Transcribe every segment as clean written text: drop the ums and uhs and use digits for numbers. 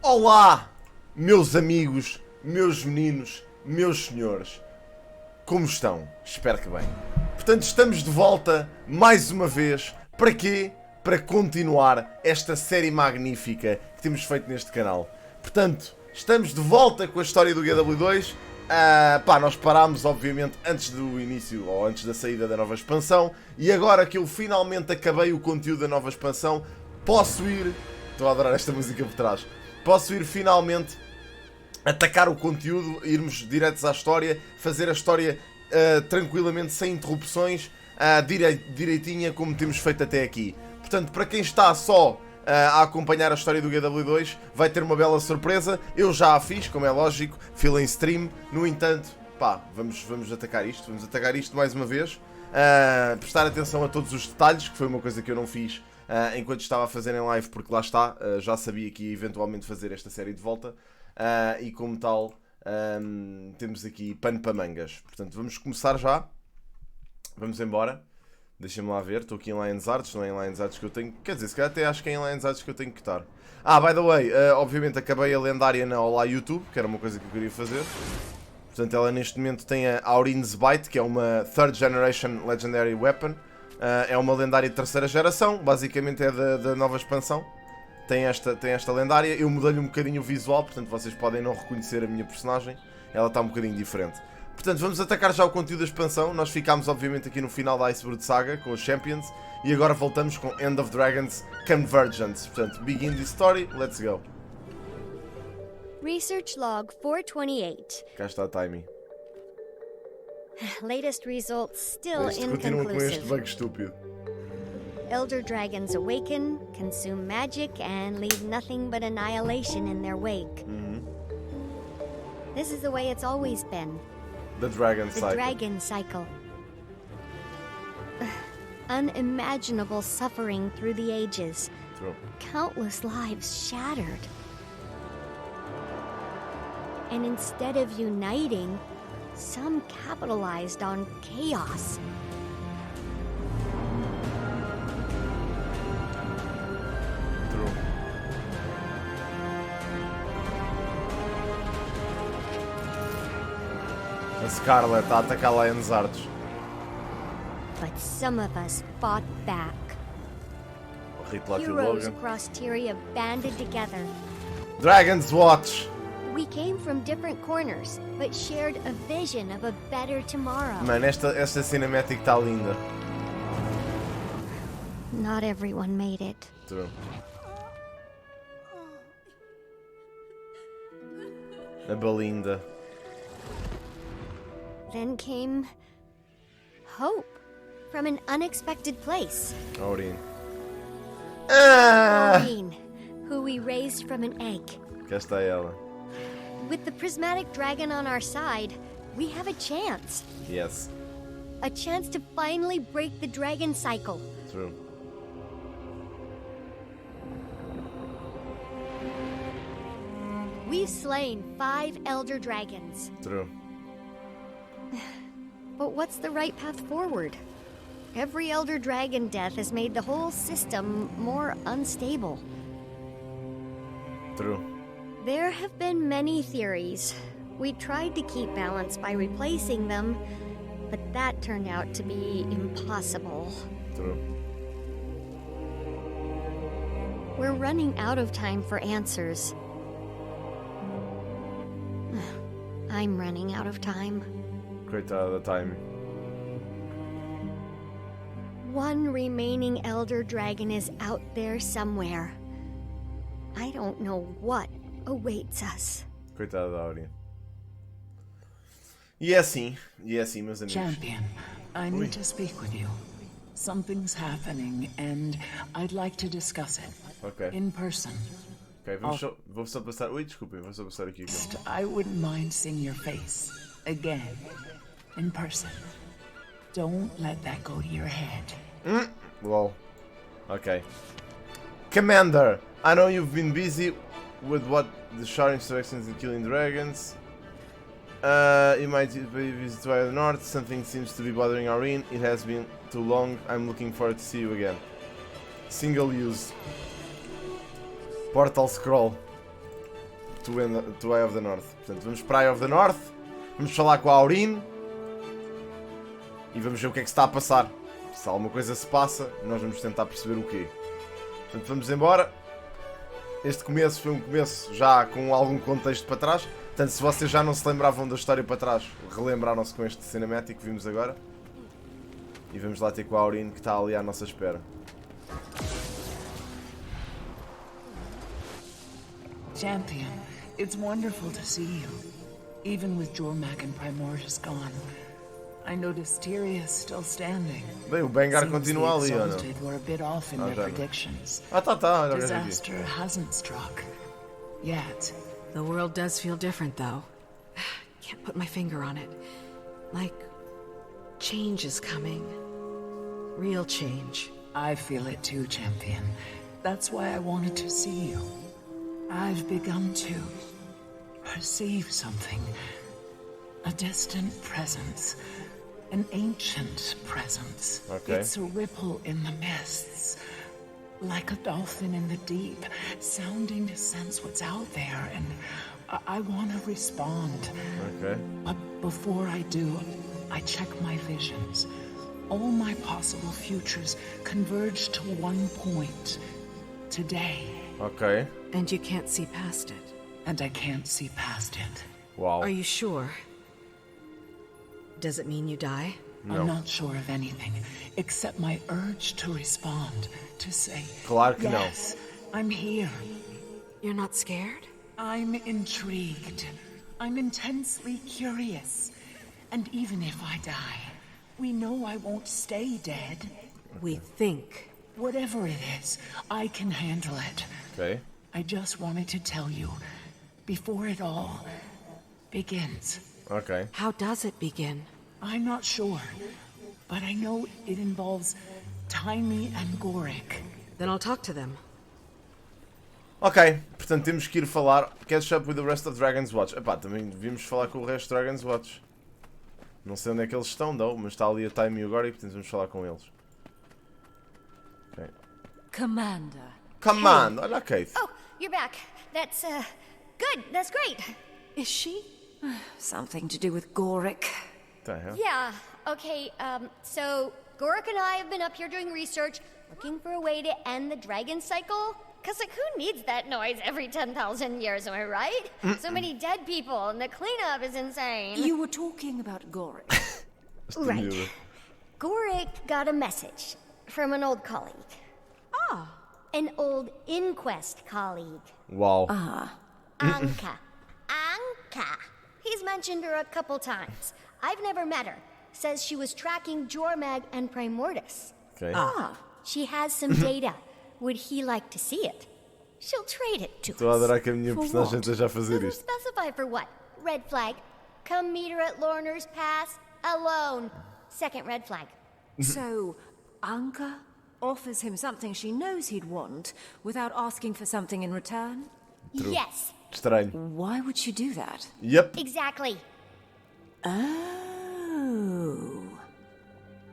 Olá, meus amigos, meus meninos, meus senhores. Como estão? Espero que bem. Portanto, estamos de volta mais uma vez. Para quê? Para continuar esta série magnífica que temos feito neste canal. Portanto, estamos de volta com a história do Gw2. Nós parámos, obviamente, antes do início, ou antes da saída da nova expansão. E agora que eu finalmente acabei o conteúdo da nova expansão, posso ir... Estou a adorar esta música por trás. Posso ir finalmente atacar o conteúdo, irmos diretos à história, fazer a história tranquilamente, sem interrupções, direitinha como temos feito até aqui. Portanto, para quem está só a acompanhar a história do Gw2, vai ter uma bela surpresa. Eu já a fiz, como é lógico, fila em stream. No entanto, vamos atacar isto mais uma vez. Prestar atenção a todos os detalhes, que foi uma coisa que eu não fiz enquanto estava a fazer em live, porque lá está, já sabia que ia eventualmente fazer esta série de volta. E como tal, temos aqui pano para mangas. Portanto, vamos começar já. Vamos embora. Deixem-me lá ver, estou aqui em Lions Arts, não é em Lions Arts que eu tenho... Quer dizer, se calhar até acho que é em Lions Arts que eu tenho que estar. By the way, obviamente acabei a lendária na Olá YouTube, que era uma coisa que eu queria fazer. Portanto, ela neste momento tem a Aurin's Bite, que é uma Third Generation Legendary Weapon. É uma lendária de terceira geração, basicamente é da nova expansão. Tem esta lendária, eu mudei-lhe um bocadinho o visual, portanto vocês podem não reconhecer a minha personagem. Ela está um bocadinho diferente. Portanto, vamos atacar já o conteúdo da expansão. Nós ficámos obviamente aqui no final da Iceberg Saga, com os Champions. E agora voltamos com End of Dragons Convergence. Portanto, begin this story, let's go. Research log 428. Cá está a timing. Latest results still Continuam com este inconclusive. bug estúpido. Elder dragons awaken, consume magic, and leave nothing but annihilation in their wake. This is the way it's always been. The Dragon The Cycle. dragon cycle. Unimaginable suffering through the ages. True. Countless lives shattered. And instead of uniting, some capitalized on chaos. True. A Scarlet a atacar Lions Arts. But some of us fought back. O Rito lá Heroes Logan. across Tyria banded together. Dragon's Watch. We came from different corners, but shared a vision of a better tomorrow. Mano, esta cinematic está linda. Not everyone made it. True. A Belinda. Then came hope from an unexpected place. Aurin. Aurine, who we raised from an egg. Cá está ela. With the prismatic dragon on our side, we have a chance. Yes. A chance to finally break the dragon cycle. True. We've slain 5 elder dragons. True. But what's the right path forward? Every elder dragon death has made the whole system more unstable. True. There have been many theories. We tried to keep balance by replacing them, but that turned out to be impossible. True. We're running out of time for answers. I'm running out of time. Coitada da time. One remaining elder dragon is out there somewhere. I don't know what awaits us. Coitada da Aurin. E é assim, meus amigos. Champion, I need to speak with you. Something's happening, and I'd like to discuss it. Ok. In person. Ok, vou só passar... Ui, desculpem, vou só passar aqui. I wouldn't mind seeing your face. Again. In person. Don't let that go to your head. Lol. Ok. Commander, I know you've been busy with what the Shard instructions in killing dragons. You might be visit to the north. Something seems to be bothering Aurin. It has been too long. I'm looking forward to see you again. Single use. Portal scroll. to Eye of the North. Portanto, vamos para Eye of the North, vamos falar com a Aurine e vamos ver o que é que se está a passar. Se alguma coisa se passa, nós vamos tentar perceber o quê. Portanto, vamos embora. Este começo foi um começo já com algum contexto para trás. Portanto, se vocês já não se lembravam da história para trás, relembraram-se com este cinemático que vimos agora. E vamos lá ter com a Aurine, que está ali à nossa espera. Champion, it's wonderful to see you. Even with Jormak and Primordius gone, I noticed Tyria's still standing. Bem, o Bengar Seems continua ali, the ou não? Exalted were a bit off in Ah, their já não. predictions. Ah, tá, olha o gajo aqui. Disaster hasn't struck. Yet. The world does feel different, though. Can't put my finger on it. Like, change is coming. Real change. I feel it too, Champion. That's why I wanted to see you. I've begun to perceive something. A distant presence. An ancient presence. Okay. It's a ripple in the mists. Like a dolphin in the deep, sounding to sense what's out there, and I want to respond. Ok. But before I do, I check my visions. All my possible futures converge to one point. Today. Ok. And you can't see past it. And I can't see past it. Uau. Are you sure? Does it mean you die? No. I'm not sure of anything, except my urge to respond, to say, Claro que não. yes, I'm here. You're not scared? I'm intrigued. I'm intensely curious. And even if I die, we know I won't stay dead. We think. Whatever it is, I can handle it. Ok. I just wanted to tell you, before it all begins. Ok. How does it begin? I'm not sure, but I know it involves Tiny and Goric. Then I'll talk to them. Ok, portanto temos que ir falar. Catch up with the rest of Dragon's Watch. Epá, também devíamos falar com o resto de Dragon's Watch. Não sei onde é que eles estão, não, mas está ali a Time e o Goric, portanto vamos falar com eles. Ok. Commander. Command! Olha a Kate. Oh, you're back. That's, good. That's great. Is she? Something to do with Goric. What the hell? Yeah, okay, so Gorik and I have been up here doing research, looking for a way to end the dragon cycle. Cause, like, who needs that noise every 10,000 years, am I right? So many dead people, and the cleanup is insane. You were talking about Goric. Right. Gorik got a message from an old colleague. Ah. An old inquest colleague. Uau. Anka. Anka. He's mentioned her a couple times. I've never met her. Says she was tracking Jormag and Primordius. Ok. She has some data. Would he like to see it? She'll trade it to Estou a us. adorar que a minha personagem esteja a fazer Doesn't isto. specify for what. Red flag. Come meet her at Lorner's Pass alone. Second red flag. So, Anka offers him something she knows he'd want without asking for something in return? Yes, Estranho. Why would she do that? Yep. exactly. Oh.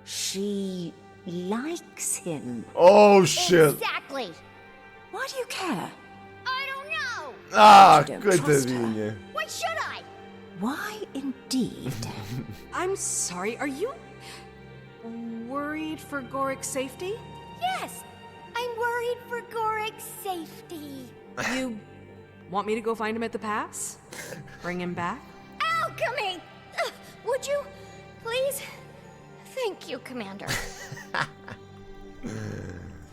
She likes him. Oh shit. Exactly. Why do you care? I don't know. Ah, You don't trust her. coitadinha. Why should I? Why indeed? I'm sorry, are you worried for Gorik's safety? Yes, I'm worried for Gorik's safety. You want me to go find him at the pass? Bring him back? Alchemy! Would you, please? Thank you, Commander.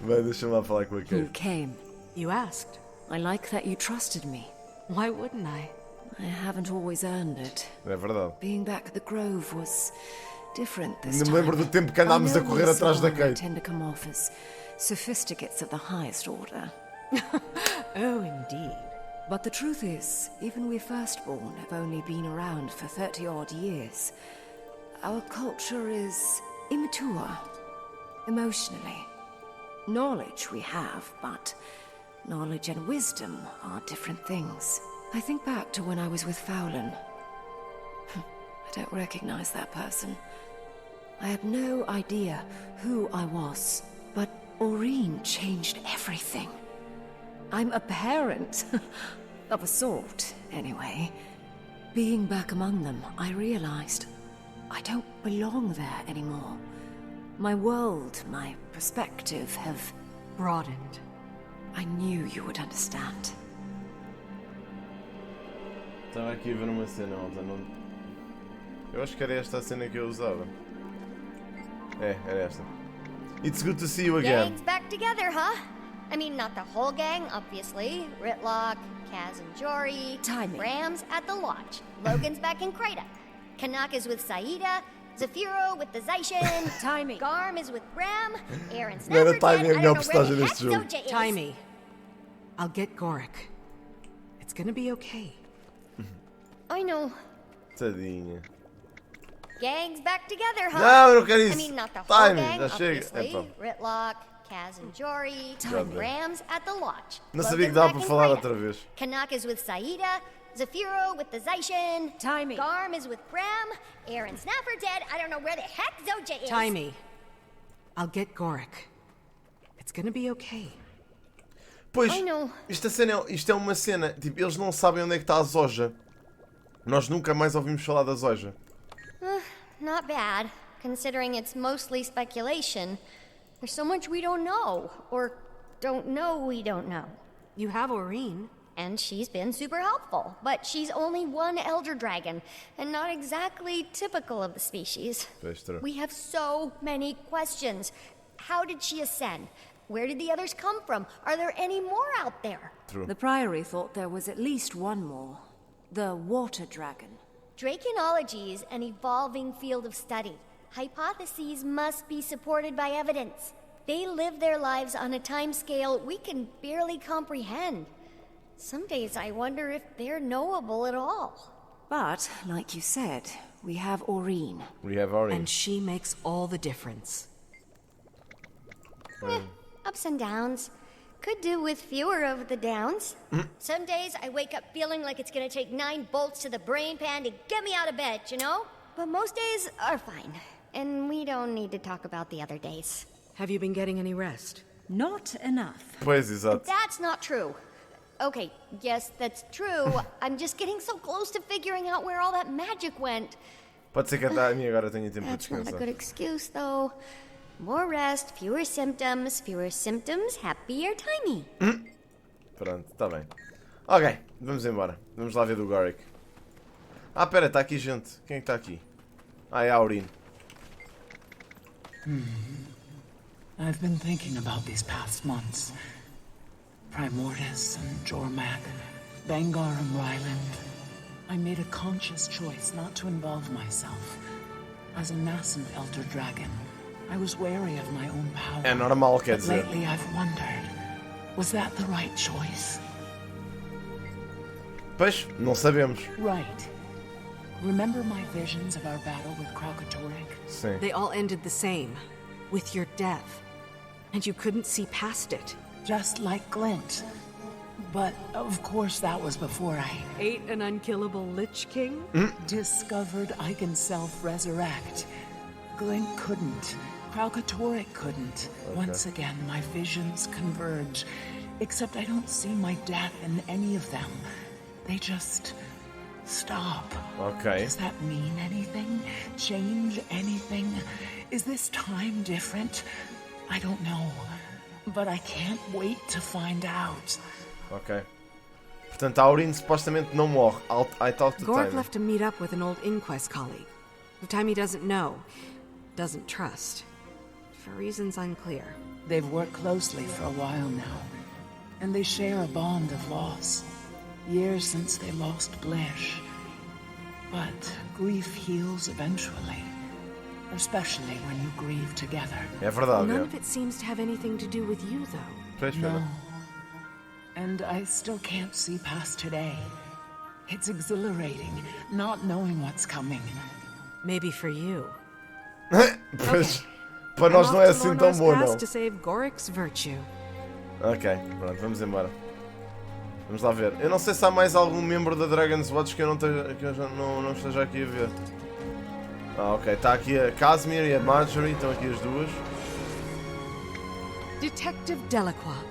Vai, deixa-me lá falar com a You Kate. came. You asked. I like that you trusted me. Why wouldn't I? I haven't always earned it. É verdade. Being back at the Grove was different this Ainda me time. lembro do tempo que andámos I a know correr we atrás da Sylvain Kate. tend to come off as sophisticates of the highest order. Oh, indeed. But the truth is, even we firstborn have only been around for 30-odd years. Our culture is immature, emotionally. Knowledge we have, but knowledge and wisdom are different things. I think back to when I was with Fowlin. I don't recognize that person. I had no idea who I was, but Aurine changed everything. I'm a parent, Of a sort, anyway. Being back among them, I realized I don't belong there anymore. My world, my perspective have Broadened. I knew you would understand. Estava aqui a ver uma cena, malta. Não... Eu acho que era esta a cena que eu usava. É, era esta. It's good to see you again. Gang's back together, huh? I mean, not the whole gang, obviously. Ritlock, Kaz and Jory. Timing. Ram's at the lodge. Logan's back in Krita. Kanaka's with Saida. Zafiro with the Zaishin. Timing. Garm is with Ram. Aaron's Não era never dead. timing a I melhor don't know where personagem the deste heck jogo. Zoja is. Timey. I'll get Gorik. It's gonna be okay. I know. Tadinha. Gang's back together, huh? Não, eu não quero isso. I mean, not the whole Timing, gang, já chega. obviously. Epá. Ritlock, Kaz and Jory. Timing. Ram's at the lodge. Não sabia que Logan's dava back para in falar Krita. outra vez. Kanaka's with Saida. Zafiro with the Zaishin. Timing. Garm is with Ram. Aaron's never dead. I don't know where the heck Zoja is. Timey. I'll get Gorik. It's gonna be okay. Pois, I know. isto é uma cena. Tipo, eles não sabem onde é que está a Zoja. Nós nunca mais ouvimos falar da Zoja. Not bad, considering it's mostly speculation. There's so much we don't know, or don't know we don't know. You have Aurene. And she's been super helpful, but she's only one elder dragon, and not exactly typical of the species. Pois, true. We have so many questions. How did she ascend? Where did the others come from? Are there any more out there? True. The Priory thought there was at least one more. The Water Dragon. Draconology is an evolving field of study. Hypotheses must be supported by evidence. They live their lives on a timescale we can barely comprehend. Some days I wonder if they're knowable at all. But, like you said, we have Aurene. We have Aurene. And she makes all the difference. Ups and downs. Could do with fewer of the downs. Some days I wake up feeling like it's gonna take 9 bolts to the brain pan to get me out of bed, you know? But most days are fine. And we don't need to talk about the other days. Have you been getting any rest? Not enough. Pois, exato. That's not true. Okay, yes, that's true. I'm just getting so close to figuring out where all that magic went. Pode ser que até a mim agora tenha tempo para That's not a descansar. good excuse, though. More rest, fewer symptoms, happier timey. Pronto, está bem. Ok, vamos embora. Vamos lá ver do Gorik. Ah, pera, está aqui gente. Quem é que está aqui? Ah, é a Aurene. I've been thinking about these past months. Primordus and Jormak, Bangar and Ryland. I made a conscious choice not to involve myself. As a nascent elder dragon, I was wary of my own power. É normal, quer But dizer. lately I've wondered, was that the right choice? Pois, não sabemos. Right. Remember my visions of our battle with Gw2? Sim. They all ended the same. With your death. And you couldn't see past it. Just like Glint. But, of course, that was before I Ate an unkillable Lich King? discovered I can self-resurrect. Glint couldn't. Gw2 couldn't. Once again, my visions converge. Except I don't see my death in any of them. They just stop. Ok. Does that mean anything? Change anything? Is this time different? I don't know. But I can't wait to find out. Ok. Portanto, a Aurene supostamente não morre. I talked to Gorik Timey. left to meet up with an old Inquest colleague. The time he doesn't know, doesn't trust. For reasons unclear. They've worked closely for a while now. And they share a bond of loss. Years since they lost Blish. But grief heals eventually. Especially when you grieve together. É verdade, None é. of it seems to have anything to do with you, though. Pois, espera. No. And I still can't see past today. It's exhilarating, not knowing what's coming. Maybe for you. Pois, para nós não é assim tão bom, não. To save Gorik's virtue. Ok, pronto, vamos embora. Vamos lá ver. Eu não sei se há mais algum membro da Dragon's Watch que eu não esteja aqui a ver. Ah, ok. Está aqui a Casimir e a Marjorie. Estão aqui as duas. Detective Delacroix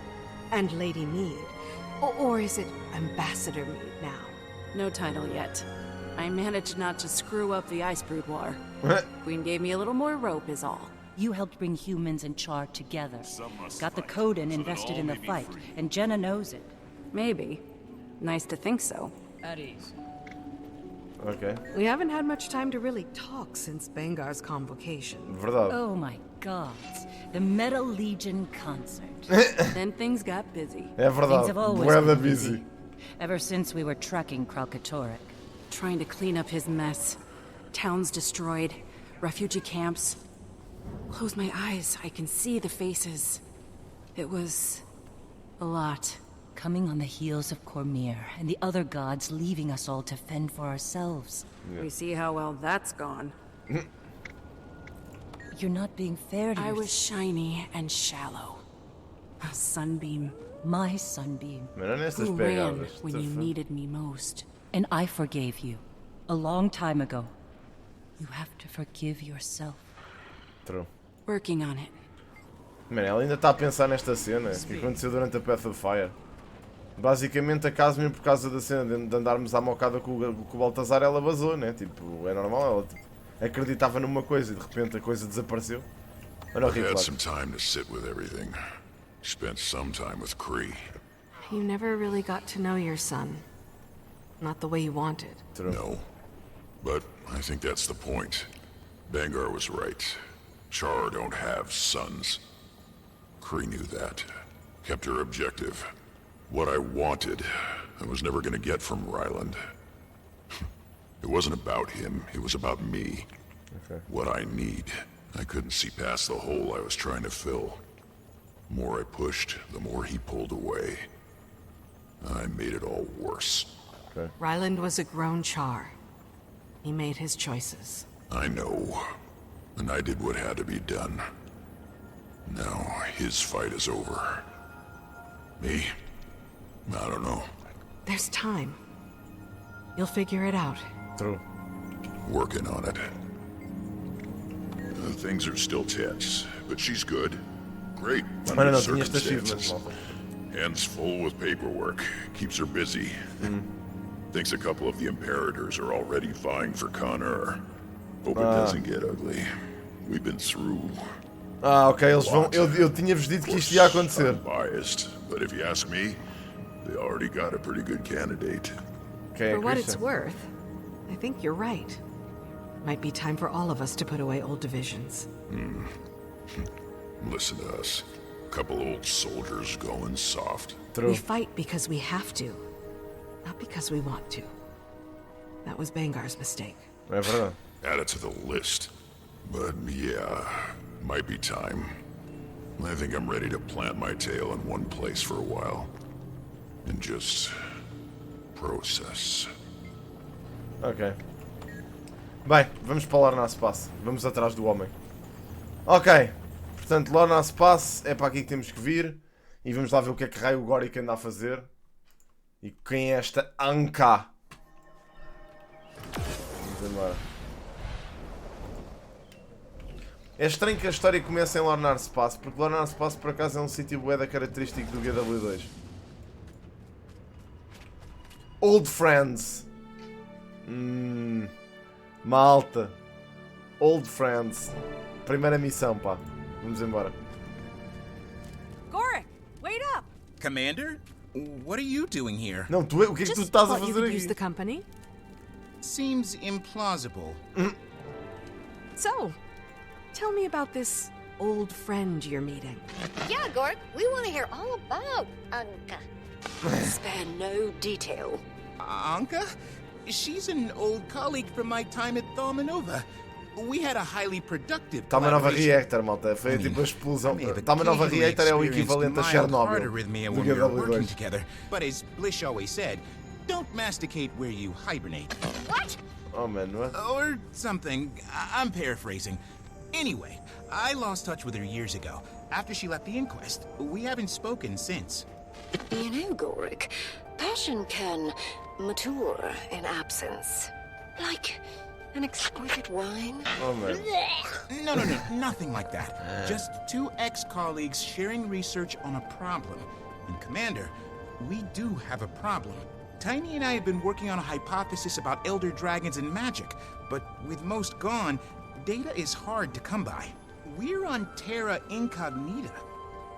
and Lady Mead. Or is it Ambassador Mead now? No title yet. I managed not to screw up the Ice Boudoir. Queen gave me a little more rope is all. You helped bring humans and Char together. Got the Coden invested in the fight, and Jenna knows it. Maybe. Nice to think so. At ease. Ok. We haven't had much time to really talk since Bangar's convocation. Verdade. Oh my gods. The Metal Legion concert. Then things got busy. É Things verdade. have always Bué da been busy. Ever since we were tracking Kralkatorrik. Trying to clean up his mess. Towns destroyed. Refugee camps. Close my eyes, I can see the faces. It was... a lot. Coming on the heels of Cormyr and the other gods leaving us all to fend for ourselves. We see how well that's gone. You're not being fair to I yourself. was shiny and shallow. A sunbeam. My sunbeam. Mas não é nessas Who ran pegadas. when you needed me most. And I forgave you. A long time ago. You have to forgive yourself. True. Working on it. Mano, ela ainda está a pensar nesta cena que aconteceu durante a Path of Fire. Basicamente, a caso mesmo por causa da cena de andarmos à mocada com o Baltazar, ela vazou, né? Tipo, é normal, ela tipo, acreditava numa coisa e de repente a coisa desapareceu. Olha o I've had Rico some time to sit with everything. Spent some time with Kree. You never really got to know your son. Not the way you wanted. No. But I think that's the point. Bangar was right. Char don't have sons. Kree knew that. Kept her objective. What I wanted, I was never gonna get from Ryland. It wasn't about him, it was about me. Okay. What I need. I couldn't see past the hole I was trying to fill. The more I pushed, the more he pulled away. I made it all worse. Ryland was a grown Char. He made his choices. I know. And I did what had to be done. Now, his fight is over. Me? I don't know. There's time. You'll figure it out. True. Working on it. Things are still tense, but she's good. Great. Mano, Under não tinha este achievement, circumstances. malta. Hands full with paperwork. Keeps her busy. Thinks a couple of the Imperators are already vying for Connor. Hope it doesn't get ugly. We've been through. Ah, ok, eles vão. Eu tinha-vos dito que isto ia acontecer. I'm biased, but if you ask me, they already got a pretty good candidate. Okay, For what it's Christian. worth, I think you're right. Might be time for all of us to put away old divisions. Listen to us. Couple old soldiers going soft. True. We fight because we have to, not because we want to. That was Bangar's mistake. É verdade. Add it to the list. But yeah, might be time. I think I'm ready to plant my tail in one place for a while. And just process. Ok. Bem, vamos para o Lorna Space. Vamos atrás do homem. Ok. Portanto, Lorna Space é para aqui que temos que vir. E vamos lá ver o que é que raio o Goric anda a fazer. E quem é esta Anka? Vamos embora. É estranho que a história comece em Lorna Space, porque Lorna Space por acaso é um sítio bué da característico do Gw2. Old Friends. Malta. Old Friends. Primeira missão, pá. Vamos embora. Goric, wait up! Commander? What are you doing here? Não, tu, o que é que tu estás a thought you fazer could use the aqui? company. Seems implausible. So, tell me about this old friend you're meeting. Yeah, Gork, we want to hear all about Anka. Spare no detail. Anka? She's an old colleague from my time at Thalmanova. We had a highly productive Thalmanova collaboration. Reactor, malta. Foi tipo a explosão. I may have Thalmanova occasionally Reactor é o experienced equivalente a mild Chernobyl heart arrhythmia do when we were working Gw2. together. But as Blish always said, don't masticate where you hibernate. What? Oh, man, what? Or something. I'm paraphrasing. Anyway, I lost touch with her years ago, after she left the inquest. We haven't spoken since. You know, Goric, passion can mature in absence. Like an exquisite wine. Oh, man. No, nothing like that. Just two ex-colleagues sharing research on a problem. And Commander, we do have a problem. Tiny and I have been working on a hypothesis about elder dragons and magic, but with most gone, data is hard to come by. We're on Terra Incognita.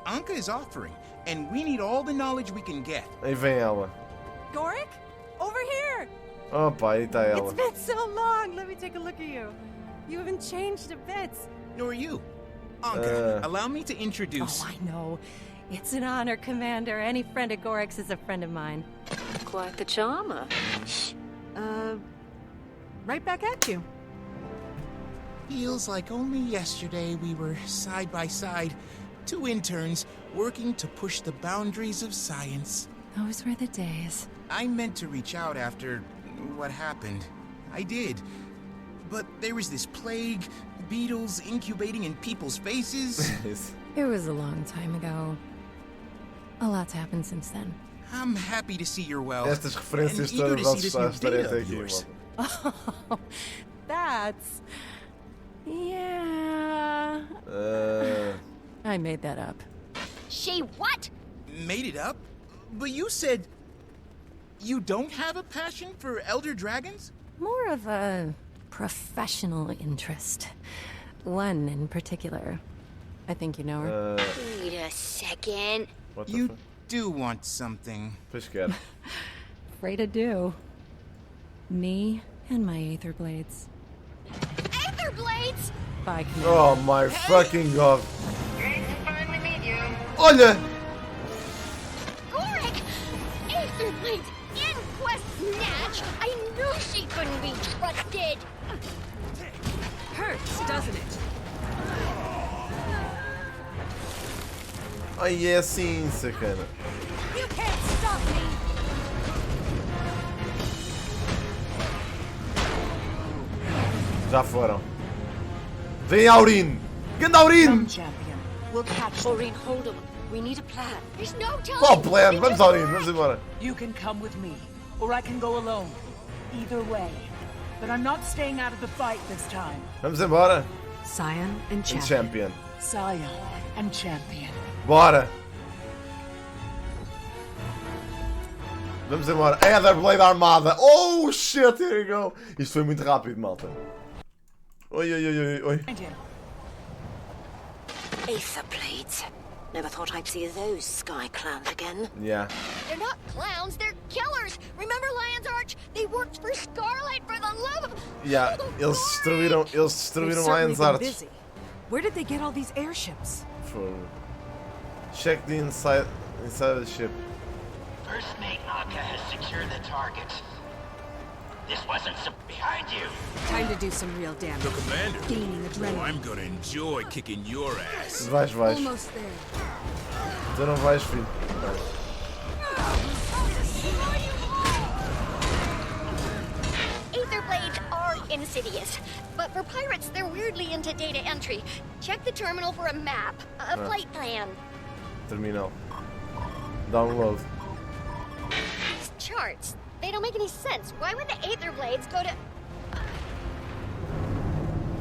Anka is offering, and we need all the knowledge we can get. Aí vem ela. Goric? Over here! Opa, aí tá ela. It's been so long. Let me take a look at you. You haven't changed a bit. Nor you. Anka, allow me to introduce... Oh, I know. It's an honor, Commander. Any friend of Gorik's is a friend of mine. Quite the charmer. Right back at you. Feels like only yesterday we were side by side, two interns working to push the boundaries of science. Those were the days. I meant to reach out after what happened. I did. But there was this plague, beetles incubating in people's faces. It was a long time ago. A lot's happened since then. I'm happy to see you're well. Estas referências and eager todas to see vão this estar new até data of aqui. yours. Oh, that's... Yeah... I made that up. She what? Made it up? But you said... You don't have a passion for elder dragons? More of a professional interest. One in particular. I think you know her. Wait a second. What the You fuck? do want something. Pois quero. Afraid I do. Me and my Aether Blades. Aether blades! Bye, Commander. Oh my fucking god. Olha! Goric! Aether blades! Inquest snatch! I knew she couldn't be trusted! Hurts, doesn't it? Ai, é assim, sacana. You can't stop me! Já foram. Vem Aurin! Ganda Aurin! Champion. We'll catch Maureen, hold on. We need a plan. There's no time! Qual plan? Vamos Aurin, vamos embora. You can come with me, or I can go alone. Either way. But I'm not staying out of the fight this time. Vamos embora. Scion and And champion. champion. Scion and champion. Bora. Vamos embora. Aether Blade armada. Oh shit, here we go. Isto foi muito rápido, malta. Oi, oi, oi, oi, oi. Aether blades. Never thought I'd see those sky clans again. Yeah. They're not clowns, they're killers! Remember Lion's Arch? They worked for Scarlet for the love of... Yeah, eles destruíram Lion's Arch. Busy. Where did they get all these airships? Check the inside of the ship. First Mate Anka has secured the target. This wasn't behind you. Time to do some real damage. The commander? Gaining adrenaline. I'm gonna enjoy kicking your ass. Vais. Almost there. Tu não vais, filho. Aether blades are insidious, but for pirates, they're weirdly into data entry. Check the terminal for a map, a flight plan. Terminal. Download. These charts, they don't make any sense. Why would the Aether blades go to...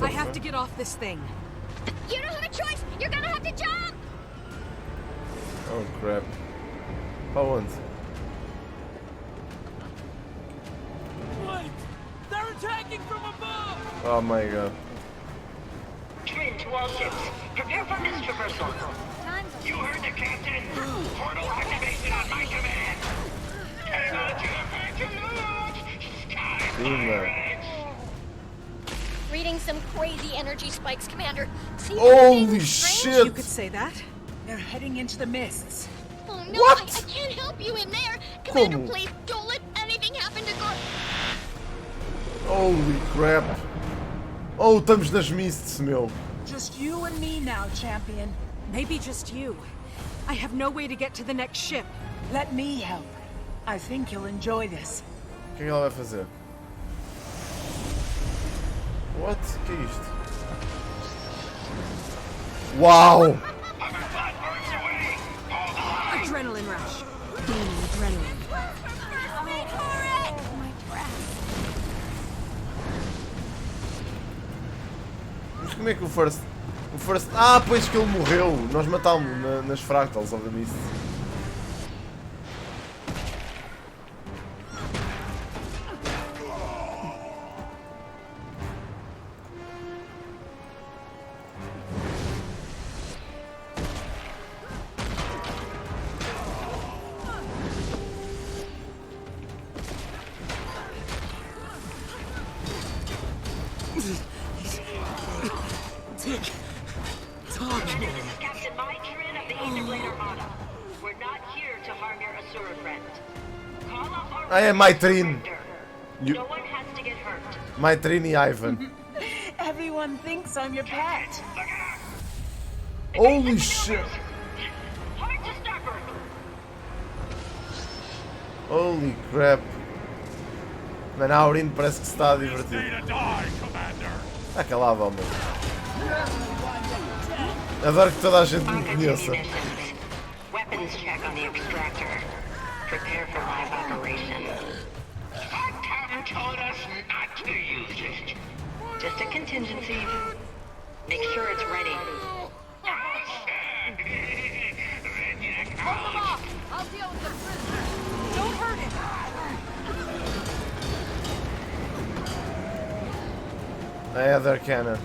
I have to get off this thing. You don't have a choice! You're gonna have to jump! Oh crap. Para onde? Wait! They're attacking from above! Oh my god. Twin to all ships. Prepare for mist traversal. You heard the captain! Portal activation on my command! Get onto the Phantom Launch! Sky Pirates! Reading some crazy energy spikes, Commander. See Holy anything strange? shit! You could say that. They're heading into the mists. Oh no, What? I can't help you in there! Commander, Como? please, don't let anything happen to Gor... Holy crap. Oh, estamos nas mists, meu. Just you and me now, champion. Maybe just you. I have no way to get to the next ship. Let me help. I think you'll enjoy this. O que é que ela vai fazer? What? O que é isto? Uau! Adrenaline rush. Gaining adrenaline. Mas como é que o First... Ah, pois que ele morreu. Nós matámos-lo nas Fractals of the Mist. Ah, é Maitrin. No one has to get hurt. Maitrin e Ivan. Everyone thinks I'm your pet. Holy shit. Hard to stop her. Holy crap. Mano, a Aurine parece que se está a divertir. Está calado, homem. Adoro que toda a gente me conheça. Weapons check on the extractor. Prepare for live operation. Cantha told us not to use it. Just a contingency. Make sure it's ready. I'll deal with the prisoner. Don't hurt him. A Heather Cannon.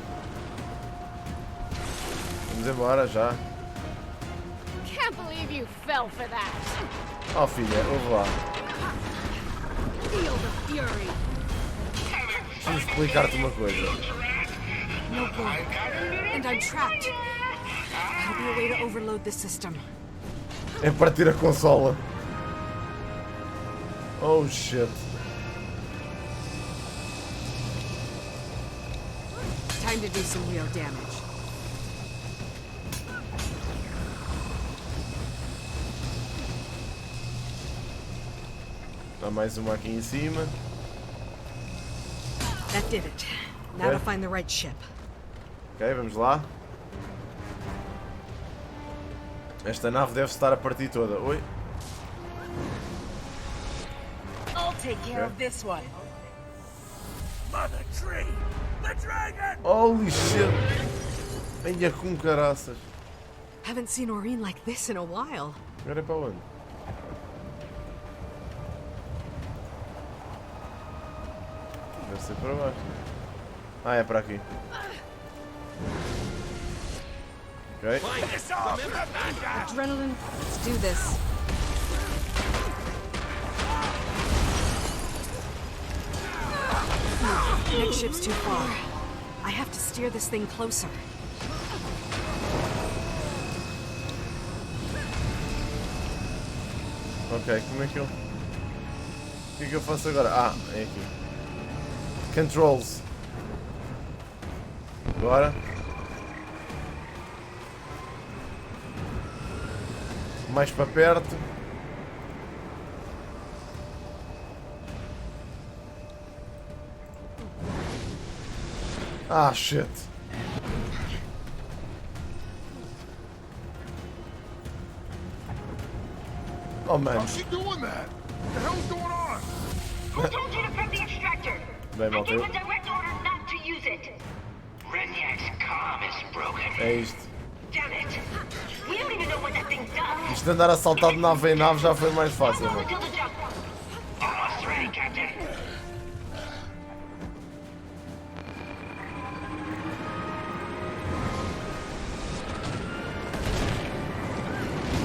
Vamos embora já. Can't believe you fell for that. Oh filha, ouve lá. Feel the fury. Deixa-me explicar-te uma coisa. No good. And I'm trapped. There'll be a way to overload the system. É partir a consola. Oh shit. Time to do some real damage. Há mais uma aqui em cima. That did it. Now to find the right ship. Ok, vamos lá. Esta nave deve estar a partir toda. Oi. I'll take care of this one. Mother tree! The dragon! Holy shit. Ainda com caraças. Haven't seen Aurine like this in a while. Agora é para onde? Deve ser para baixo. Ah, é para aqui. Ok. Adrenaline, let's do this. Next ship's too far. I have to steer this thing closer. Ok, como é que eu... O que é que eu faço agora? Ah, é aqui. Controls. Agora. Mais para perto. Ah, shit. Oh man. How's she doing that? What the hell's going on? Who told you to prep the extractor? Bem, I malta, gave a direct order not to use it. Renyak's comm is broken. é isto. Damn it! We don't even know what that thing does. Isto de andar a saltar de nave em nave já foi mais fácil, Hold on mano. until the jump. Almost ready, Captain.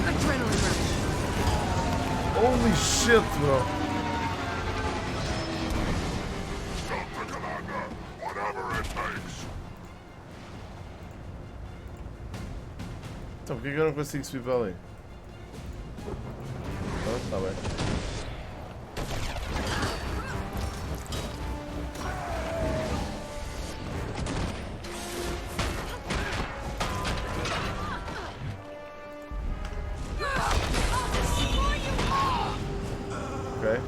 Adrenaline rush. Holy shit, bro. Stop the commander, whatever it takes. Então, porquê que eu não consigo subir para ali? Pronto, está bem. Ok.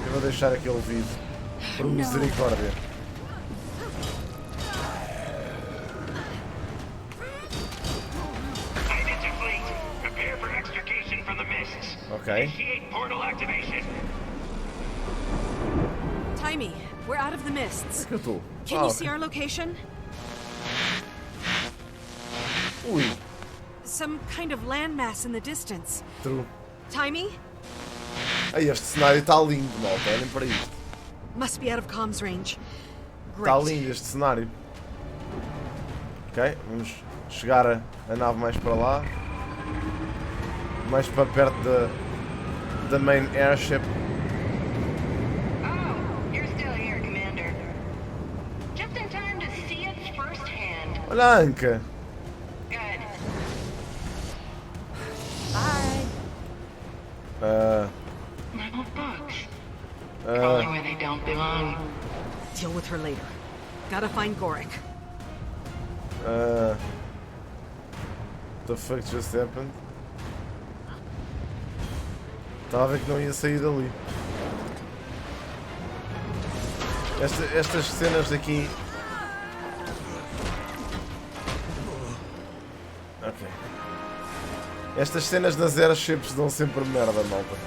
Eu vou deixar aquele vivo. Por misericórdia. Identify. Prepare for extrication from the mists. Ok. Initiate portal activation. Timey, we're out of the mists. Que eu estou? Can you see our location? Ui. Some kind of landmass in the distance. True. Timey? Ai, este cenário está lindo, malta. Olhem para isto. Must be out of comms range. Está Great. lindo este cenário. Ok, vamos chegar a nave mais para lá. Mais para perto da main airship. Oh, you're still here, Commander. Just in time to see it firsthand. Olha a Anca. Good. My old books. Crawling where they don't belong. Deal with her later. Gotta find Gorik. The fuck just happened? Estava a ver que não ia sair dali. Estas cenas daqui. Ok. Estas cenas nas airships dão sempre merda, malta.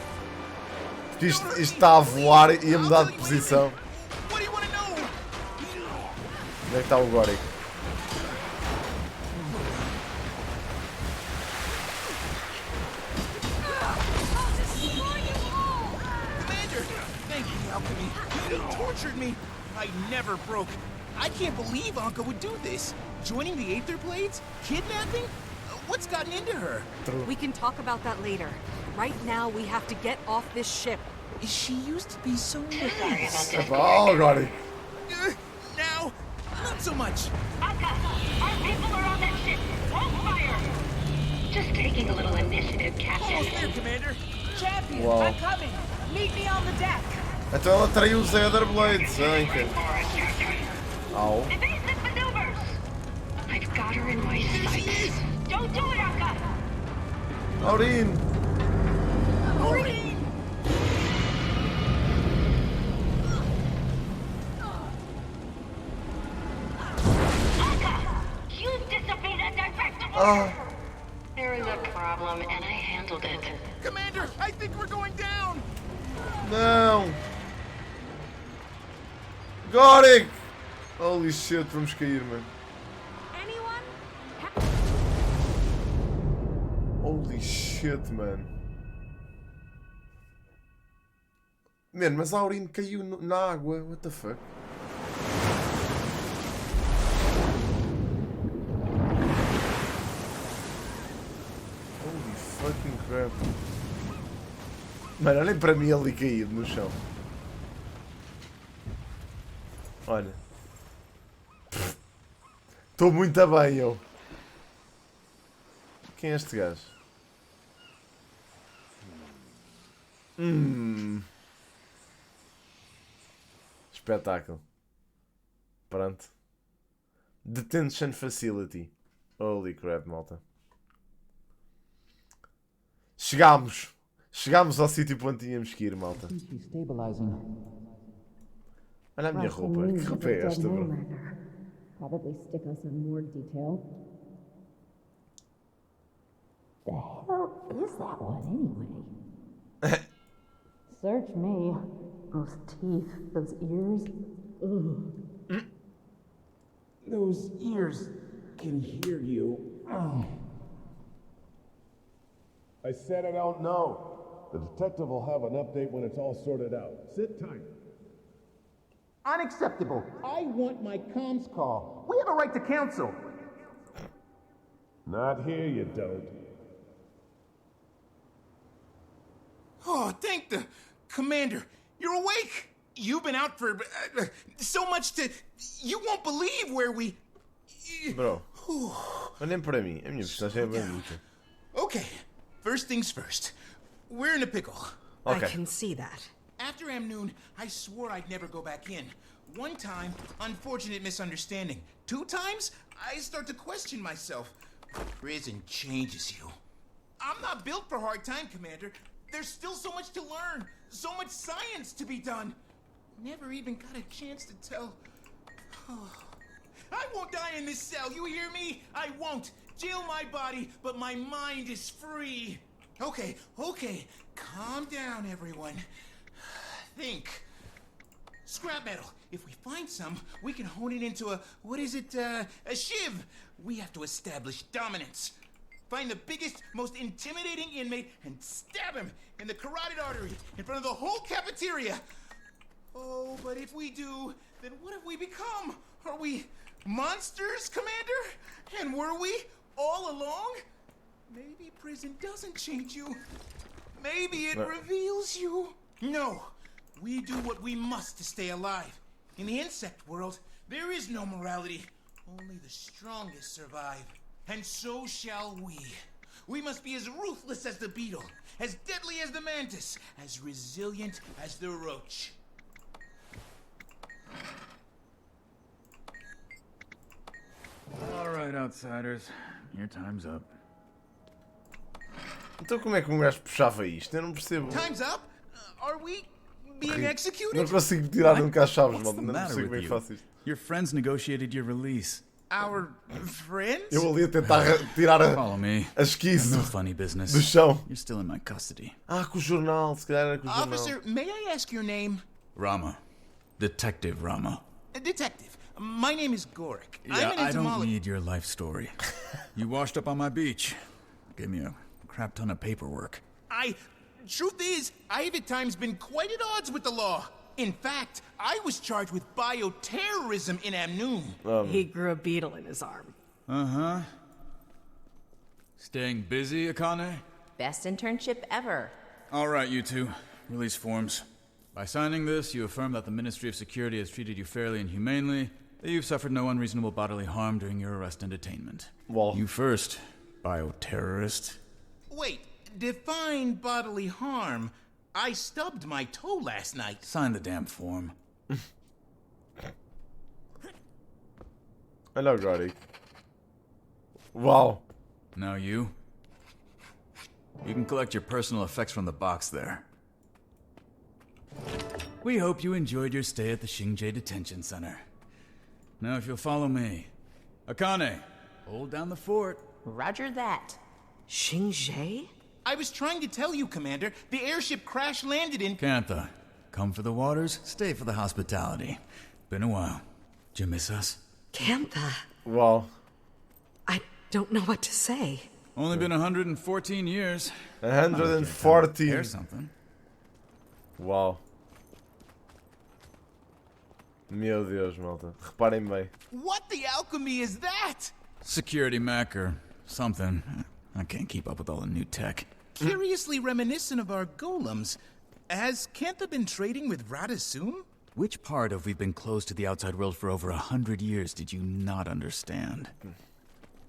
Porque isto está a voar e a mudar de posição. Onde é que está o Gorik? Tortured me. I never broke. I can't believe Anka would do this. Joining the Aether Blades? Kidnapping? What's gotten into her? We can talk about that later. Right now, we have to get off this ship. She used to be so Sorry about this. Oh, Gorik. Now, not so much. Anka, our people are on that ship. Hold fire. Just taking a little initiative, Captain. Almost there, Commander. Champion, Wow. I'm coming. Meet me on the deck. Então ela traiu os Aether Blades, hein? Au. Evasive maneuvers. I've got her in my sights. Don't do it, Anka. Aurin! Anka, you disobeyed a directive. There was a problem, and I handled it. Commander, I think we're going down. Não! Gorik! Holy shit, vamos cair, mano. Holy shit, mano. Mano, mas a Aurin caiu na água. What the fuck? Holy fucking crap. Mano, olhem para mim ali caído no chão. Olha. Estou muito bem, eu. Quem é este gajo? Espetáculo. Pronto. Detention Facility. Holy crap, malta. Chegámos. Chegámos ao sítio para onde tínhamos que ir, malta. Olha a minha roupa. Que roupa é esta, bro? Probably stick us on more detail. The hell is that one anyway? Search me. Those teeth, those ears. Ugh. Those ears can hear you. Oh. I said I don't know. The detective will have an update when it's all sorted out. Sit tight. Unacceptable. I want my comms call. We have a right to counsel. Not here, you don't. Oh, thank the Commander. You're awake. You've been out for so much to... You won't believe where we... Bro, olhem para mim. A minha personagem é bem bonita. Okay, first things first. We're in a pickle. Okay. I can see that. After Amnoon, I swore I'd never go back in. One time, unfortunate misunderstanding. 2 times, I start to question myself. Prison changes you. I'm not built for hard time, Commander. There's still so much to learn. So much science to be done. Never even got a chance to tell... I won't die in this cell, you hear me? I won't. Jail my body, but my mind is free. Okay, okay. Calm down, everyone. Think. Scrap metal. If we find some, we can hone it into a... What is it? A shiv. We have to establish dominance. Find the biggest, most intimidating inmate and stab him in the carotid artery in front of the whole cafeteria. Oh, but if we do, then what have we become? Are we monsters, Commander? And were we all along? Maybe prison doesn't change you. Maybe it reveals you. No, we do what we must to stay alive. In the insect world, there is no morality. Only the strongest survive. And so shall we. We must be as ruthless as the beetle, as deadly as the mantis, as resilient as the roach. All right, outsiders. Your time's up. Então como é que um gajo puxava isto? Eu não percebo. Time's up? Are we being executed? Não consigo tirar nunca as chaves, What's mano. the Não matter percebo como é with que you? faço isto. Your friends negotiated your release. Our friends? Eu ali a tentar tirar Follow me. a esquizo No funny business. do chão. You're still in my custody. Ah, com o jornal. Se calhar era com o jornal. Officer, may I ask your name? Rama. Detective Rama. Detective, my name is Gorik. Yeah, I'm an I don't entomologist. need your life story. You washed up on my beach. Gave me a crap ton of paperwork. Truth is, I have at times been quite at odds with the law. In fact, I was charged with bioterrorism in Amnoon. He grew a beetle in his arm. Uh-huh. Staying busy, Akane? Best internship ever. All right, you two. Release forms. By signing this, you affirm that the Ministry of Security has treated you fairly and humanely, that you've suffered no unreasonable bodily harm during your arrest and detainment. Well. You first, bioterrorist. Wait, define bodily harm. I stubbed my toe last night. Sign the damn form. Hello, Gorik. Wow. Now you. You can collect your personal effects from the box there. We hope you enjoyed your stay at the Xingje Detention Center. Now if you'll follow me. Akane, hold down the fort. Roger that. Xingje? I was trying to tell you, Commander. The airship crash-landed in... Cantha, come for the waters, stay for the hospitality. Been a while. Did you miss us? Cantha. Wow. I don't know what to say. Only been 114 years. 114. Here's something. Uau. Meu Deus, malta. Reparem bem. What the alchemy is that? Security Mac or something. I can't keep up with all the new tech. Curiously reminiscent of our golems. Has Cantha been trading with Radisum? Which part of we've been closed to the outside world for over 100 years did you not understand?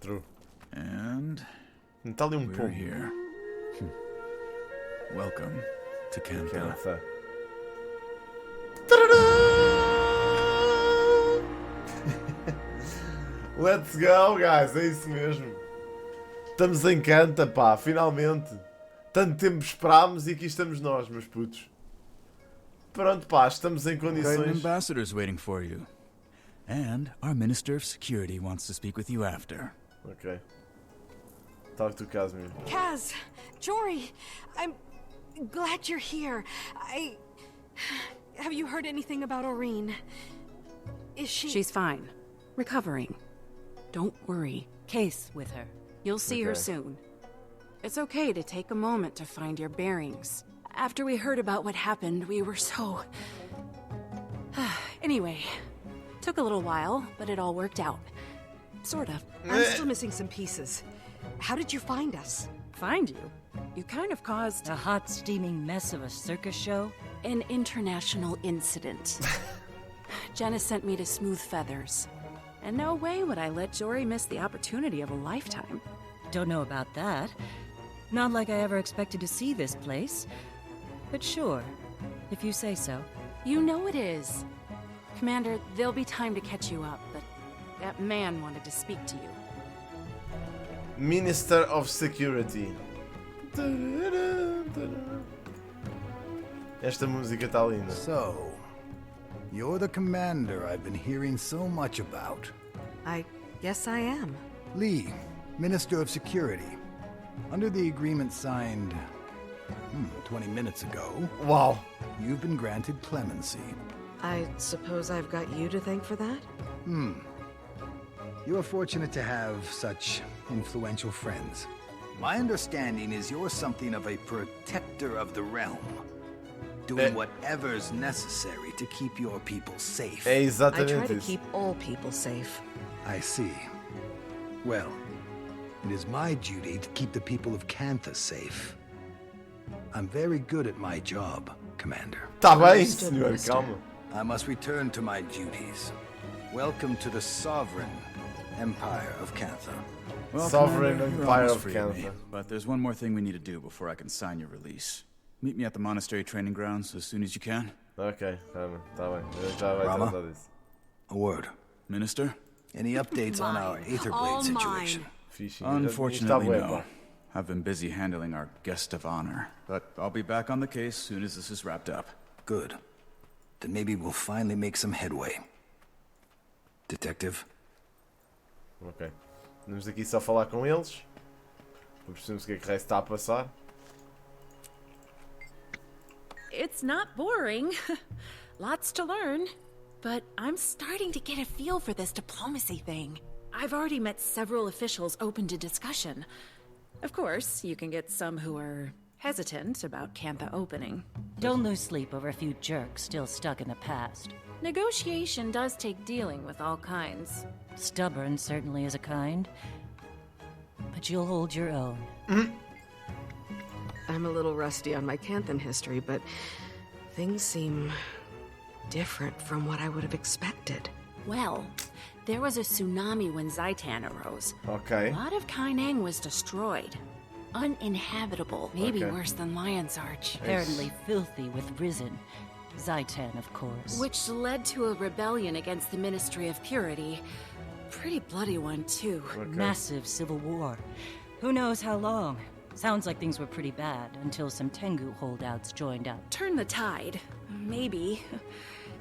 True. And Tá ali we're here. Welcome to Cantha. Cantha. Let's go, guys. É isso mesmo. Estamos em Cantha, pá. Finalmente. Tanto tempo esperámos e aqui estamos nós, meus putos. Pronto, pá. Estamos em Great condições... ambassador's waiting for you. And our Minister of Security wants to speak with you after. Ok. Talk to Casimir. Kaz, Jory, I'm glad you're here. Have you heard anything about Aurene? Is she... She's fine. Recovering. Don't worry. Case with her. You'll see her Okay. soon. It's okay to take a moment to find your bearings. After we heard about what happened, we were so... Anyway, took a little while, but it all worked out. Sort of. I'm still missing some pieces. How did you find us? Find you? You kind of caused... A hot, steaming mess of a circus show? an international incident. Jenna sent me to Smooth Feathers. And no way would I let Jory miss the opportunity of a lifetime. Don't know about that. Not like I ever expected to see this place. But sure, if you say so. You know it is. Commander, there'll be time to catch you up, but that man wanted to speak to you. Minister of Security. Esta música está linda. So, you're the commander I've been hearing so much about. I guess I am. Lee, Minister of Security. Under the agreement signed 20 minutes ago. Wow. You've been granted clemency. I suppose I've got you to thank for that? You're fortunate to have such influential friends. My understanding is you're something of a protector of the realm. Doing whatever's necessary to keep your people safe. É I exatamente try to isso. keep all people safe. I see. Well, it is my duty to keep the people of Cantha safe. I'm very good at my job, Commander. Tá bem, Understood, senhor, Minister. calma. I must return to my duties. Welcome to the sovereign Empire of Cantha. Well, Sovereign Commander, you're Empire almost of free of me, Cantha. but there's one more thing we need to do before I can sign your release. Meet me at the monastery training grounds as soon as you can. Ok, tá bem. Eu já vai Rama? tratar disso. A word. Minister? Any updates on our Aetherblade situation? Unfortunately, no. I've been busy handling our guest of honor, but I'll be back on the case soon as this is wrapped up. Good. Then maybe we'll finally make some headway. Detective? Ok. Vamos aqui só falar com eles. Percebemos o que é que raio está a passar. It's not boring. Lots to learn. But I'm starting to get a feel for this diplomacy thing. I've already met several officials open to discussion. Of course, you can get some who are hesitant about Cantha opening. Don't lose sleep over a few jerks still stuck in the past. Negotiation does take dealing with all kinds. Stubborn certainly is a kind. But you'll hold your own. I'm a little rusty on my Canthan history, but things seem different from what I would have expected. Well, there was a tsunami when Zaitan arose. Ok. A lot of Kainang was destroyed. Uninhabitable, maybe Okay. worse than Lion's Arch. Apparently filthy with Risen. Zaitan, of course. Which led to a rebellion against the Ministry of Purity. Pretty bloody one, too. Massive civil war. Who knows how long? Sounds like things were pretty bad until some Tengu holdouts joined up. Turn the tide. Maybe.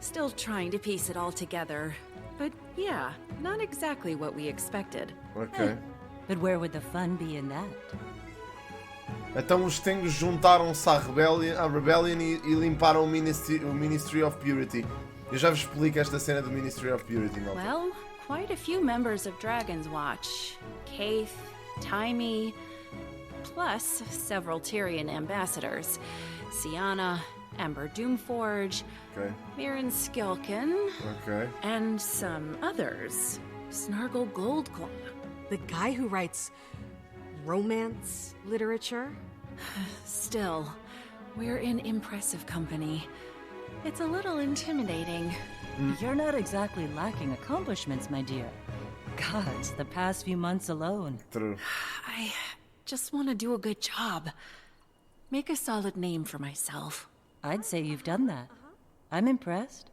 Still trying to piece it all together. But yeah, not exactly what we expected. Ok. But where would the fun be in that? Então os Tengus juntaram-se à Rebellion e limparam o Ministry of Purity. Eu já vos explico esta cena do Ministry of Purity, malta. Well, quite a few members of Dragon's Watch. Kaith, Taimi, plus several Tyrian ambassadors. Sienna, Ember Doomforge, Okay. Mirren Skilkin, Ok. and some others. Snargle Goldclaw. The guy who writes romance literature? Still, we're in impressive company. It's a little intimidating. You're not exactly lacking accomplishments, my dear. Gods, the past few months alone. True. I just want to do a good job. Make a solid name for myself. I'd say you've done that. I'm impressed.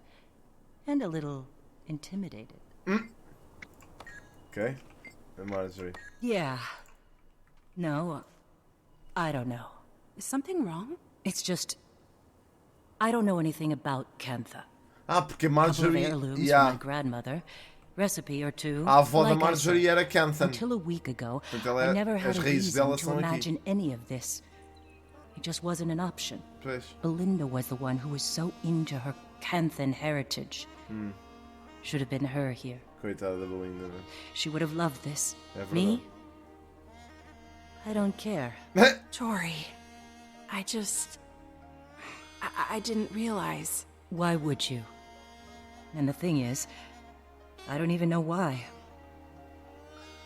And a little intimidated. Ok. A Marjorie. Yeah. No, I don't know. Is something wrong? It's just... I don't know anything about Cantha. Ah, porque Couple of Marjorie... heirlooms Yeah. from my grandmother. Recipe or two. A avó da Like I Marjorie said, era Canthan. Until a week ago, Portanto, ela I never had as a raízes reason dela to são aqui. imagine any of this. It just wasn't an option. Pois. Belinda was the one who was so into her Canthan heritage. Should have been her here. Coitada da Belinda, né? She would have loved this. É verdade. Me? I don't care. Jory, I didn't realize. Why would you? And the thing is, I don't even know why.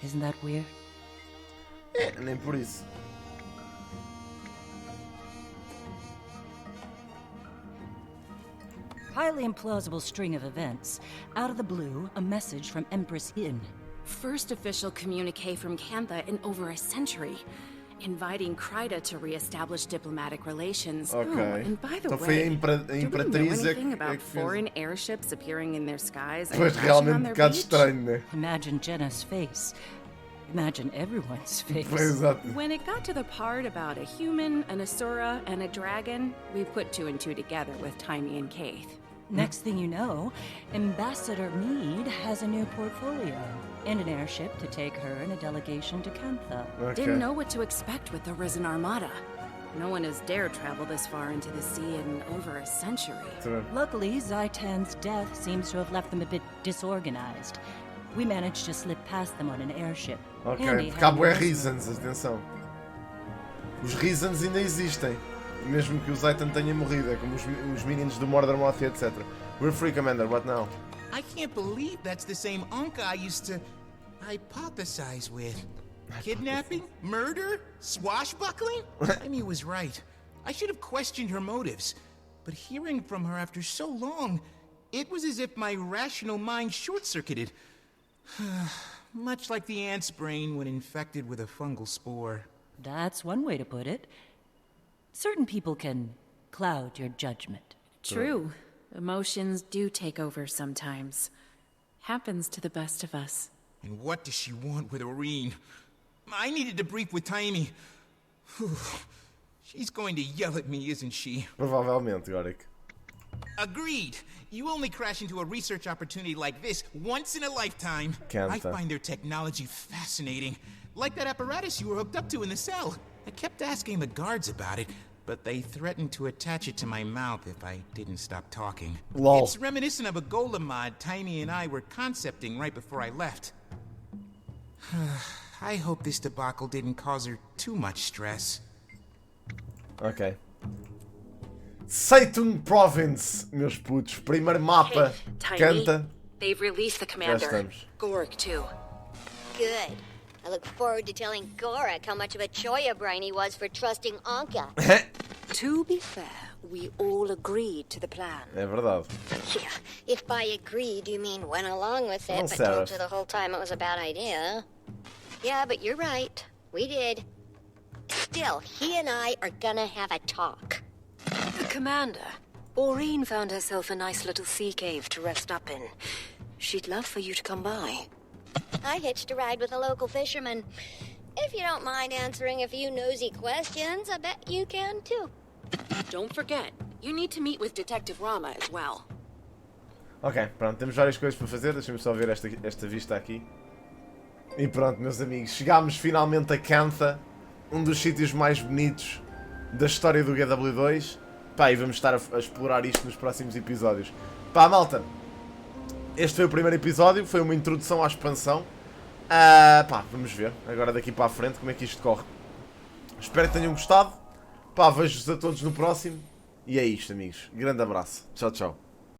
Isn't that weird? Nem por isso. Highly implausible string of events. Out of the blue, a message from Empress Yin. First official communique from Cantha in over a century, inviting Kryda to re-establish diplomatic relations. Ok. Oh, and by the Então foi way, a do we know Imperatriz é anything que about fez. foreign airships appearing in their skies and Pois crashing realmente on um their bocado beach? estranho, né? Imagine Jenna's face. Imagine everyone's face. Pois exato. When it got to the part about a human, an Asura, and a dragon, we put two and two together with Taimi and Kaith. Next thing you know, Ambassador Meade has a new portfolio. And an airship to take her and a delegation to Cantha. Didn't know what to expect with the Risen Armada. No one has dared travel this far into the sea in over a century. Luckily, Zaitan's death seems to have left them a bit disorganized. We managed to slip past them on an airship. Ok, Handy porque há having bué a listener. Reasons, atenção. Os Reasons ainda existem. Mesmo que o Zaitan tenha morrido, é como os minions do Mordor Moth, etc. We're free, Commander, what now? I can't believe that's the same Unca I used to hypothesize with. Kidnapping? Murder? Swashbuckling? Amy was right. I should have questioned her motives. But hearing from her after so long, it was as if my rational mind short-circuited. Much like the ant's brain when infected with a fungal spore. That's one way to put it. Certain people can cloud your judgment. True. Emotions do take over sometimes. Happens to the best of us. And what does she want with Aurene? I needed to brief with Tiny. She's going to yell at me, isn't she? Provavelmente, Gw2. Agreed. You only crash into a research opportunity like this once in a lifetime. Cantha. I find their technology fascinating. Like that apparatus you were hooked up to in the cell. I kept asking the guards about it, but they threatened to attach it to my mouth if I didn't stop talking. Lol. It's reminiscent of a golem mod Tiny and I were concepting right before I left. I hope this debacle didn't cause her too much stress. Ok. Satan Province, meus putos. Primeiro mapa. Hey, Tiny, Cantha. they've released the Já commander. estamos. Gw2. Good. I look forward to telling Gorak how much of a choya brain he was for trusting Anka. To be fair, we all agreed to the plan. É verdade. Yeah, if by agreed you mean went along with it, Well, but Sarah. told you the whole time it was a bad idea. Yeah, but you're right. We did. Still, he and I are gonna have a talk. Commander, Aurene found herself a nice little sea cave to rest up in. She'd love for you to come by. I hitched a ride with a local fisherman. If you don't mind answering a few nosy questions, I bet you can too. Don't forget, you need to meet with Detective Rama as well. Ok, pronto, temos várias coisas para fazer. Deixa-me só ver esta vista aqui. E pronto, meus amigos, chegámos finalmente a Cantha, um dos sítios mais bonitos da história do GW2. Pá, e vamos estar a explorar isto nos próximos episódios. Pá, malta, este foi o primeiro episódio, foi uma introdução à expansão. Pá, vamos ver agora daqui para a frente como é que isto corre. Espero que tenham gostado. Pá, vejo-vos a todos no próximo. E é isto, amigos. Grande abraço. Tchau, tchau.